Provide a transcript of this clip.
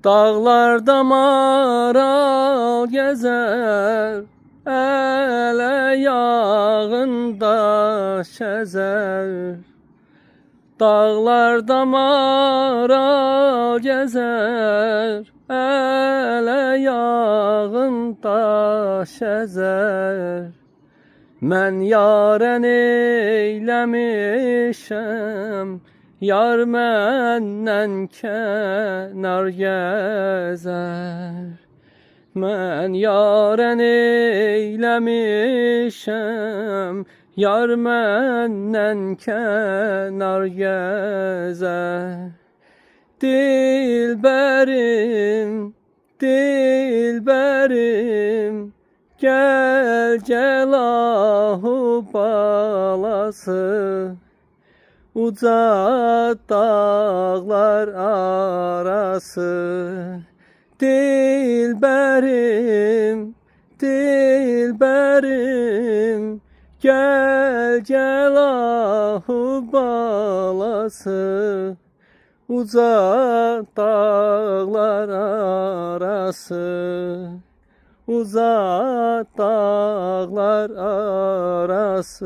Dağlarda maral gezer, ele yağında şezer. Dağlarda maral gezer, ele yağında şezer. Mən yarən eyləmişəm, yar məndən kənar gəzər. Mən yarən eyləmişəm, yar məndən kənar gəzər. Dilbərim, dilbərim, gel ahu balası, uca dağlar arası. Dilbərim, dilbərim, gel ahu balası, uca dağlar arası. Uzak dağlar arası.